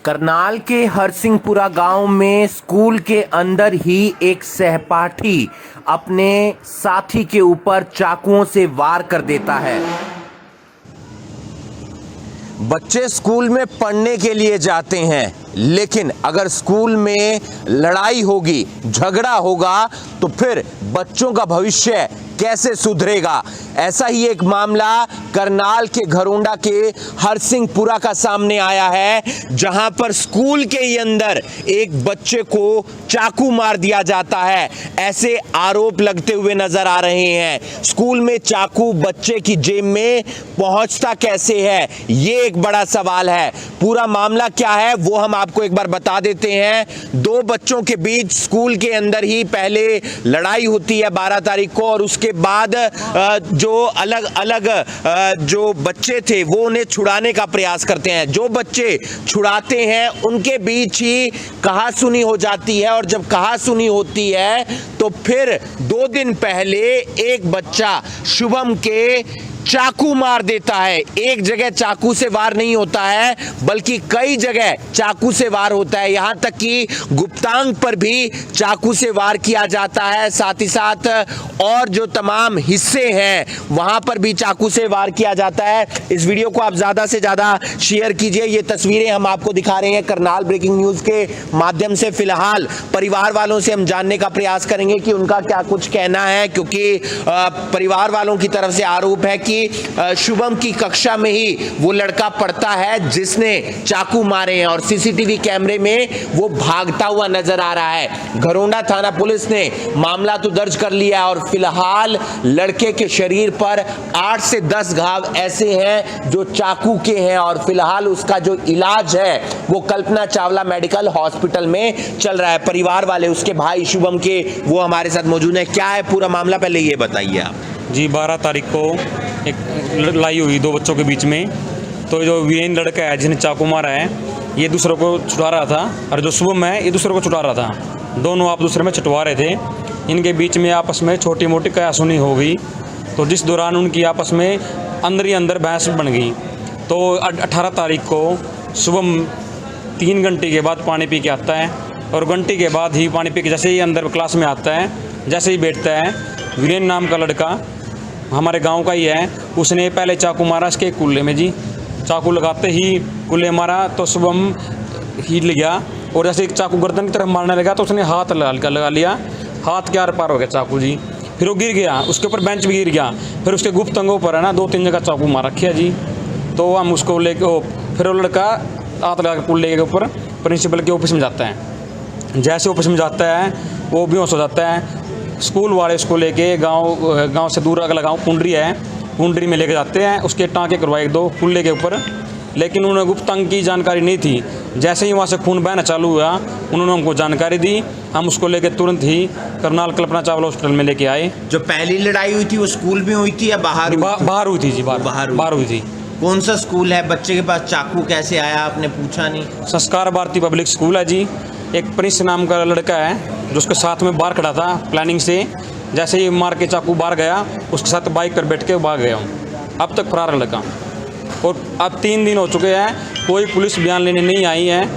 करनाल के हरसिंहपुरा गांव में स्कूल के अंदर ही एक सहपाठी अपने साथी के ऊपर चाकुओं से वार कर देता है। बच्चे स्कूल में पढ़ने के लिए जाते हैं, लेकिन अगर स्कूल में लड़ाई होगी, झगड़ा होगा, तो फिर बच्चों का भविष्य कैसे सुधरेगा। ऐसा ही एक मामला करनाल के घरोंडा के हरसिंहपुरा का सामने आया है, जहां पर स्कूल के ही अंदर एक बच्चे को चाकू मार दिया जाता है। ऐसे आरोप लगते हुए नजर आ रहे हैं। स्कूल में चाकू बच्चे की जेब में पहुंचता कैसे है, ये एक बड़ा सवाल है। पूरा मामला क्या है वो हम आपको एक बार बता देते हैं। दो बच्चों के बीच स्कूल के अंदर ही पहले लड़ाई होती है 12 तारीख को, और उसके बाद जो अलग अलग जो बच्चे थे वो उन्हें छुड़ाने का प्रयास करते हैं। जो बच्चे छुड़ाते हैं उनके बीच ही कहासुनी हो जाती है, और जब कहासुनी होती है तो फिर 2 दिन पहले एक बच्चा शुभम के चाकू मार देता है। एक जगह चाकू से वार नहीं होता है, बल्कि कई जगह चाकू से वार होता है। यहां तक कि गुप्तांग पर भी चाकू से वार किया जाता है। साथ ही साथ और जो तमाम हिस्से हैं वहां पर भी चाकू से वार किया जाता है। इस वीडियो को आप ज्यादा से ज्यादा शेयर कीजिए। ये तस्वीरें हम आपको दिखा रहे हैं करनाल ब्रेकिंग न्यूज के माध्यम से। फिलहाल परिवार वालों से हम जानने का प्रयास करेंगे कि उनका क्या कुछ कहना है, क्योंकि परिवार वालों की तरफ से आरोप है कि शुभम की कक्षा में ही वो लड़का पढ़ता है जिसने चाकू मारे हैं, और सीसीटीवी कैमरे में वो भागता हुआ नजर आ रहा है। घरोंडा थाना पुलिस ने मामला तो दर्ज कर लिया, और फिलहाल लड़के के शरीर पर 8 से 10 घाव ऐसे हैं जो चाकू के हैं, और फिलहाल उसका जो इलाज है वो कल्पना चावला मेडिकल हॉस्पिटल में चल रहा है। परिवार वाले, उसके भाई शुभम के, वो हमारे साथ मौजूद है। क्या है पूरा मामला, पहले ये बताइए आप। जी 12 तारीख को एक लड़ाई हुई 2 बच्चों के बीच में। तो जो वीरेन लड़का है जिसने चाकू मारा है, ये दूसरों को छुड़ा रहा था, और जो शुभम है ये दूसरों को छुड़ा रहा था। दोनों आप दूसरे में छुटवा रहे थे। इनके बीच में आपस में छोटी मोटी कहासुनी हो गई, तो जिस दौरान उनकी आपस में अंदर ही अंदर बहस बन गई। तो 18 तारीख को शुभम 3 घंटे के बाद पानी पी के आता है, और घंटे के बाद ही पानी पी के जैसे ही अंदर क्लास में आता है, जैसे ही बैठता है, वीरेन नाम का लड़का हमारे गांव का ही है, उसने पहले चाकू मारा इसके कुल्ले में जी। चाकू लगाते ही कुल्ले मारा तो शुभम हिल गया, और जैसे एक चाकू गर्दन की तरफ मारने लगा तो उसने हाथ लगा लिया। हाथ के आर पार हो गया चाकू जी। फिर वो गिर गया, उसके ऊपर बेंच भी गिर गया। फिर उसके गुप्त अंगों पर है ना 2-3 जगह चाकू मार रखिया जी। तो हम उसको लेके फिर वो लड़का हाथ लगा के कुल्ले के ऊपर प्रिंसिपल के ऑफिस में जाता है। जैसे ऑफिस में जाता है वो बेहोश हो जाता है। स्कूल वाले उसको लेके गांव से दूर अगला गांव कुंडरी है, कुंडरी में लेके जाते हैं। उसके टाँके करवाए 2 कुल्ले के ऊपर, लेकिन उन्हें गुप्तांग की जानकारी नहीं थी। जैसे ही वहाँ से खून बहना चालू हुआ, उन्होंने हमको जानकारी दी। हम उसको लेके तुरंत ही करनाल कल्पना चावला हॉस्पिटल में लेके आए। जो पहली लड़ाई हुई थी वो स्कूल में हुई थी या बाहर? बाहर हुई थी जी, बाहर हुई थी। कौन सा स्कूल है? बच्चे के पास चाकू कैसे आया, आपने पूछा नहीं? संस्कार भारती पब्लिक स्कूल है जी। एक प्रिंस नाम का लड़का है जो उसके साथ में बाहर खड़ा था प्लानिंग से। जैसे ही मार के चाकू बाहर गया, उसके साथ बाइक पर बैठ के भाग गया हूँ। अब तक फरार है लड़का, और अब 3 दिन हो चुके हैं, कोई पुलिस बयान लेने नहीं आई है,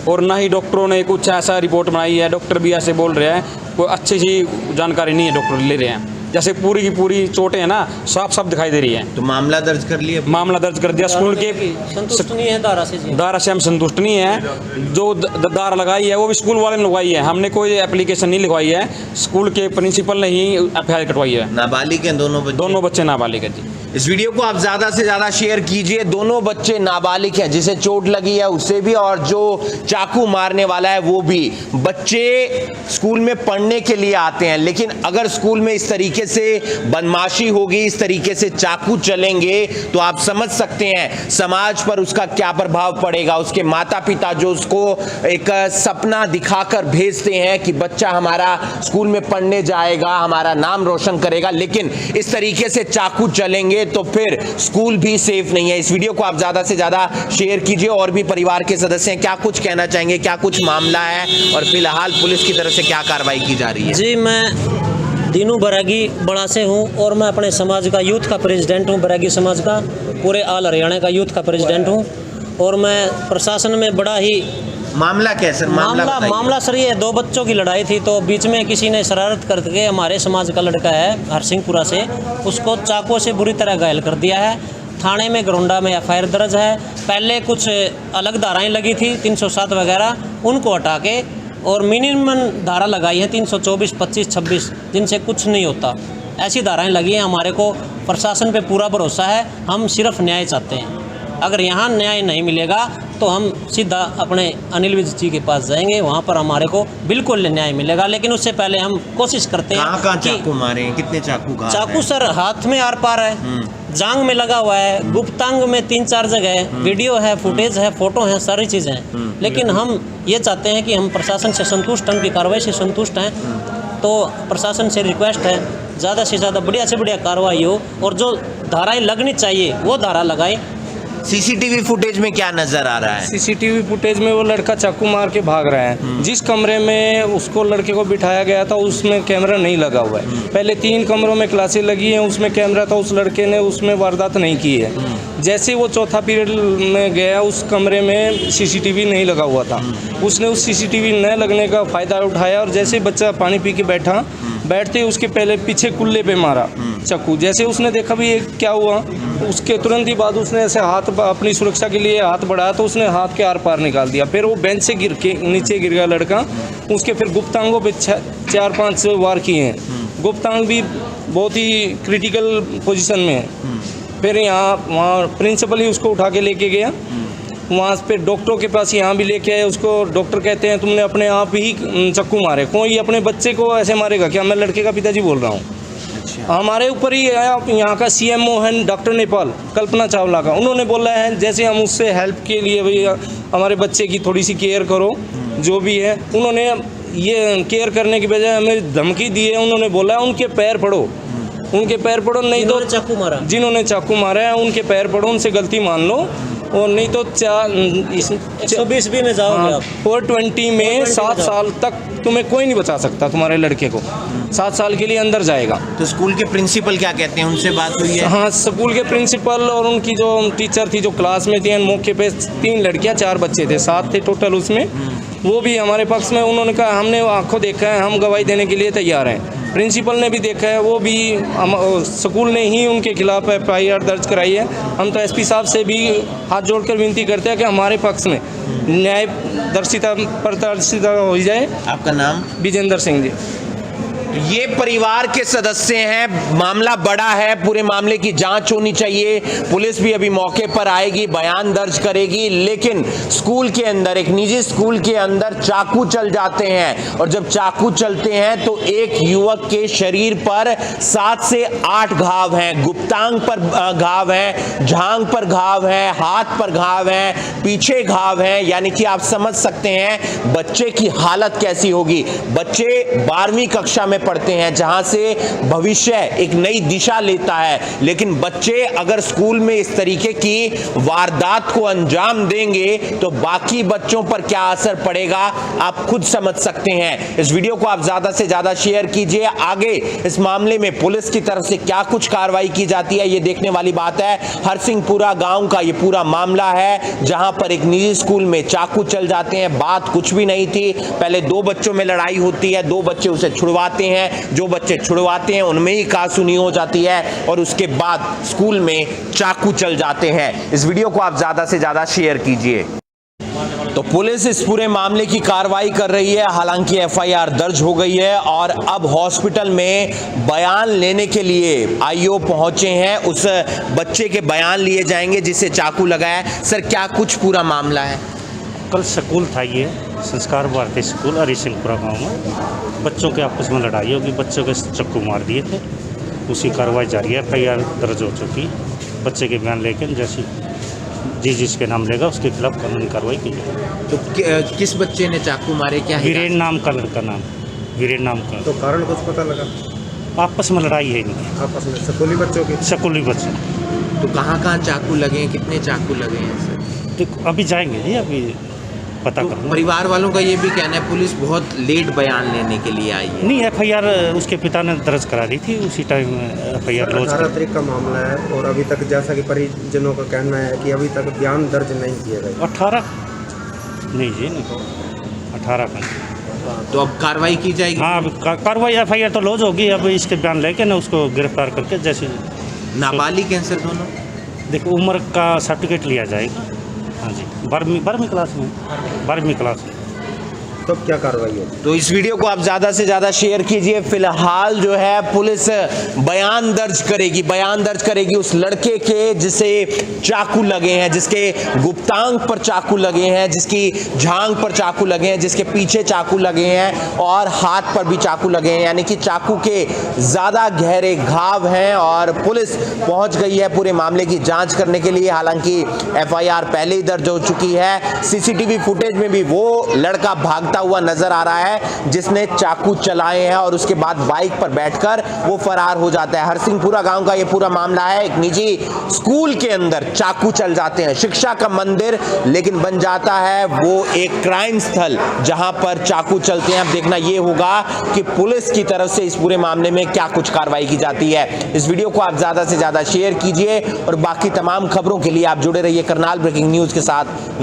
और ना ही डॉक्टरों ने कुछ ऐसा रिपोर्ट बनाई है। डॉक्टर भी ऐसे बोल रहे हैं, कोई अच्छी सी जानकारी नहीं है डॉक्टर ले रहे हैं। जैसे पूरी की पूरी चोटें हैं ना, साफ साफ दिखाई दे रही है। तो मामला दर्ज कर लिया? मामला दर्ज कर दिया। स्कूल के संतुष्ट नहीं है दारा से हम संतुष्ट नहीं है। जो दारा लगाई है वो भी स्कूल वाले ने लगवाई है, हमने कोई एप्लीकेशन नहीं लिखवाई है। स्कूल के प्रिंसिपल ने ही FIR कटवाई है। नाबालिग हैं दोनों बच्चे नाबालिग है जी। इस वीडियो को आप ज्यादा से ज्यादा शेयर कीजिए। दोनों बच्चे नाबालिग हैं, जिसे चोट लगी है उससे भी, और जो चाकू मारने वाला है वो भी। बच्चे स्कूल में पढ़ने के लिए आते हैं, लेकिन अगर स्कूल में इस तरीके से बदमाशी होगी, इस तरीके से चाकू चलेंगे, तो आप समझ सकते हैं समाज पर उसका क्या प्रभाव पड़ेगा। उसके माता पिता जो उसको एक सपना दिखाकर भेजते हैं कि बच्चा हमारा स्कूल में पढ़ने जाएगा, हमारा नाम रोशन करेगा, लेकिन इस तरीके से चाकू चलेंगे तो फिर स्कूल भी सेफ नहीं है। इस वीडियो को आप ज्यादा से ज्यादा शेयर कीजिए। और भी परिवार के सदस्य हैं, क्या कुछ कहना चाहेंगे, क्या कुछ मामला है, और फिलहाल पुलिस की तरफ से क्या कार्रवाई की जा रही है? जी, मैं दीनू बरागी बड़ा से हूँ, और मैं अपने समाज का यूथ का प्रेसिडेंट हूँ। बरागी समाज का पूरे ऑल हरियाणा का यूथ का प्रेसिडेंट हूँ। और मैं प्रशासन में बड़ा ही मामला क्या है सर? मामला सर ये 2 बच्चों की लड़ाई थी, तो बीच में किसी ने शरारत करके हमारे समाज का लड़का है हरसिंहपुरा से, उसको चाकू से बुरी तरह घायल कर दिया है। थाने में गरोंडा में एफआईआर दर्ज है। पहले कुछ अलग धाराएं लगी थी 307 वगैरह, उनको हटा के और मिनिमम धारा लगाई है 324, 25, 26, जिनसे कुछ नहीं होता। ऐसी धाराएं लगी हैं। हमारे को प्रशासन पे पूरा भरोसा है, हम सिर्फ न्याय चाहते हैं। अगर यहाँ न्याय नहीं मिलेगा तो हम सीधा अपने अनिल विज जी के पास जाएंगे, वहाँ पर हमारे को बिल्कुल न्याय मिलेगा। लेकिन उससे पहले हम कोशिश करते हैं। कहाँ चाकू मारे हैं? कितने चाकू? चाकू सर हाथ में आर पार है, जांग में लगा हुआ है, गुप्तांग में 3-4 जगह है, वीडियो है, फुटेज है, फोटो है, सारी चीज़ें हैं। लेकिन हम ये चाहते हैं कि हम प्रशासन से संतुष्ट हैं, उनकी कार्रवाई से संतुष्ट हैं। तो प्रशासन से रिक्वेस्ट है ज़्यादा से ज़्यादा बढ़िया से बढ़िया कार्रवाई हो और जो धाराएं लगनी चाहिए वो धारा लगाए। सीसीटीवी फुटेज में क्या नजर आ रहा है? सीसीटीवी फुटेज में वो लड़का चाकू मार के भाग रहा है। जिस कमरे में उसको लड़के को बिठाया गया था उसमें कैमरा नहीं लगा हुआ है। पहले 3 कमरों में क्लासें लगी हैं, उसमें कैमरा था, उस लड़के ने उसमें वारदात नहीं की है। जैसे वो चौथा पीरियड में गया उस कमरे में सीसीटीवी नहीं लगा हुआ था, उसने उस सीसीटीवी न लगने का फ़ायदा उठाया और जैसे बच्चा पानी पी के बैठते ही उसके पहले पीछे कुल्ले पे मारा चाकू। जैसे उसने देखा भी ये क्या हुआ, उसके तुरंत ही बाद उसने ऐसे हाथ अपनी सुरक्षा के लिए हाथ बढ़ाया तो उसने हाथ के आर पार निकाल दिया। फिर वो बेंच से गिर के नीचे गिर गया लड़का। उसके फिर गुप्तांगों पे 4-5 वार किए हैं। गुप्तांग भी बहुत ही क्रिटिकल पोजीशन में है। फिर वहाँ प्रिंसिपल ही उसको उठा के लेके गया, वहाँ पे डॉक्टरों के पास यहाँ भी लेके आए उसको। डॉक्टर कहते हैं तुमने अपने आप ही चाकू मारे, कोई अपने बच्चे को ऐसे मारेगा क्या? मैं लड़के का पिताजी बोल रहा हूँ। हमारे ऊपर ही यहाँ का सीएमओ है डॉक्टर नेपाल, कल्पना चावला का, उन्होंने बोला है जैसे हम उससे हेल्प के लिए भैया हमारे बच्चे की थोड़ी सी केयर करो जो भी है। उन्होंने ये केयर करने की बजाय हमें धमकी दी है। उन्होंने बोला है उनके पैर पड़ो, उनके पैर पड़ो, नहीं तो चाकू मारा जिन्होंने चाकू मारा है उनके पैर पड़ो, उनसे गलती मान लो और नहीं तो 120 भी में जाओगे आप। 420 में 7 साल तक तुम्हें कोई नहीं बचा सकता। तुम्हारे लड़के को 7 साल के लिए अंदर जाएगा। तो स्कूल के प्रिंसिपल क्या कहते हैं? उनसे बात हुई है? हाँ, स्कूल के प्रिंसिपल और उनकी जो टीचर थी जो क्लास में थी, मौके पे 3 लड़कियां 4 बच्चे थे, 7 थे टोटल उसमें। वो भी हमारे पक्ष में, उन्होंने कहा हमने आंखों देखा है, हम गवाही देने के लिए तैयार हैं। प्रिंसिपल ने भी देखा है, वो भी स्कूल ने ही उनके खिलाफ एफआईआर दर्ज कराई है। हम तो एसपी साहब से भी हाथ जोड़कर विनती करते हैं कि हमारे पक्ष में न्याय पारदर्शिता हो जाए। आपका नाम? विजेंद्र सिंह जी। ये परिवार के सदस्य हैं। मामला बड़ा है, पूरे मामले की जांच होनी चाहिए। पुलिस भी अभी मौके पर आएगी, बयान दर्ज करेगी। लेकिन स्कूल के अंदर, एक निजी स्कूल के अंदर चाकू चल जाते हैं और जब चाकू चलते हैं तो एक युवक के शरीर पर 7 से 8 घाव हैं। गुप्तांग पर घाव हैं, झांग पर घाव हैं, हाथ पर घाव हैं, पीछे घाव हैं। यानी कि आप समझ सकते हैं बच्चे की हालत कैसी होगी। बच्चे 12वीं कक्षा में पढ़ते हैं, जहां से भविष्य एक नई दिशा लेता है। लेकिन बच्चे अगर स्कूल में इस तरीके की वारदात को अंजाम देंगे तो बाकी बच्चों पर क्या असर पड़ेगा आप खुद समझ सकते हैं। इस वीडियो को आप ज्यादा से ज्यादा शेयर कीजिए। आगे इस मामले में पुलिस की तरफ से क्या कुछ कार्रवाई की जाती है ये देखने वाली बात है। हरसिंहपुरा गांव का ये पूरा मामला है, जहां पर एक निजी स्कूल में चाकू चल जाते हैं। बात कुछ भी नहीं थी, पहले 2 बच्चों में लड़ाई होती है, 2 बच्चे उसे छुड़वाते हैं। जो बच्चे छुड़वाते हैं उनमें ही कहासुनी हो जाती है और उसके बाद स्कूल में चाकू चल जाते हैं। इस वीडियो को आप ज्यादा से ज्यादा शेयर कीजिए। तो पुलिस इस पूरे मामले की कार्रवाई कर रही है। हालांकि एफआईआर दर्ज हो गई है और अब हॉस्पिटल में बयान लेने के लिए आईओ पहुंचे हैं। उस बच्चे के बयान लिए जाएंगे जिसे चाकू लगा है। सर, क्या कुछ पूरा मामला है? कल स्कूल था, ये संस्कार भारती स्कूल हरिसिंहपुरा गांव में बच्चों के आपस में लड़ाई होगी, बच्चों के चक्कू मार दिए थे। उसी कार्रवाई जारी है, एफआईआर दर्ज हो चुकी। बच्चे के बयान लेकर जैसी जिसके नाम लेगा उसके खिलाफ कानूनी कार्रवाई की जाएगी। तो किस बच्चे ने चाकू मारे? क्या वीरेन नाम का लड़का, नाम वीरेन नाम का। तो कारण कुछ पता लगा? आपस में लड़ाई है इनकी, आपस में स्कूली बच्चों की? स्कूली बच्चे। तो कहाँ कहाँ चाकू लगे हैं, कितने चाकू लगे हैं सर? तो अभी जाएंगे जी, अभी पता तो करूँगा। परिवार वालों का ये भी कहना है पुलिस बहुत लेट बयान लेने के लिए आई है। नहीं, FIR उसके पिता ने दर्ज करा दी थी, उसी टाइम FIR लॉन्च 18 तारीख का मामला है और अभी तक जैसा कि परिजनों का कहना है कि अभी तक बयान दर्ज नहीं किए गए। 18 नहीं जी, नहीं 18 का। तो अब कार्रवाई की जाएगी। हाँ, अब कार्रवाई FIR तो लॉन्च होगी, अब इसके बयान लेके ना उसको गिरफ्तार करके जैसे नाबालिग हैं सर दोनों। देखो उम्र का सर्टिफिकेट लिया जाएगा। हाँ जी, 12वीं क्लास में, 12वीं क्लास में। तो अब क्या कार्रवाई होगी? तो इस वीडियो को आप ज्यादा से ज्यादा शेयर कीजिए। फिलहाल जो है पुलिस बयान दर्ज करेगी उस लड़के के जिसे चाकू लगे हैं, जिसके गुप्तांग पर चाकू लगे हैं, जिसकी झांग पर चाकू लगे हैं, जिसके पीछे चाकू लगे हैं और हाथ पर भी चाकू लगे हैं, यानी कि चाकू के ज्यादा गहरे घाव हैं। और पुलिस पहुंच गई है पूरे मामले की जांच करने के लिए। हालांकि FIR पहले ही दर्ज हो चुकी है। सीसीटीवी फुटेज में भी वो लड़का भागता हुआ नजर आ रहा है जिसने चाकू चलाए हैं और उसके बाद बाइक पर बैठकर वो फरार हो जाता है। हरसिंहपुरा गांव का ये पूरा मामला है। एक निजी स्कूल के अंदर चाकू चल जाते हैं, शिक्षा का मंदिर, लेकिन बन जाता है वो एक क्राइम स्थल जहां पर चाकू चलते हैं। अब देखना ये होगा कि पुलिस की तरफ से इस पूरे मामले में क्या कुछ कार्रवाई की जाती है। इस वीडियो को आप ज्यादा से ज्यादा शेयर कीजिए और बाकी तमाम खबरों के लिए आप जुड़े रहिए करनाल ब्रेकिंग न्यूज के साथ।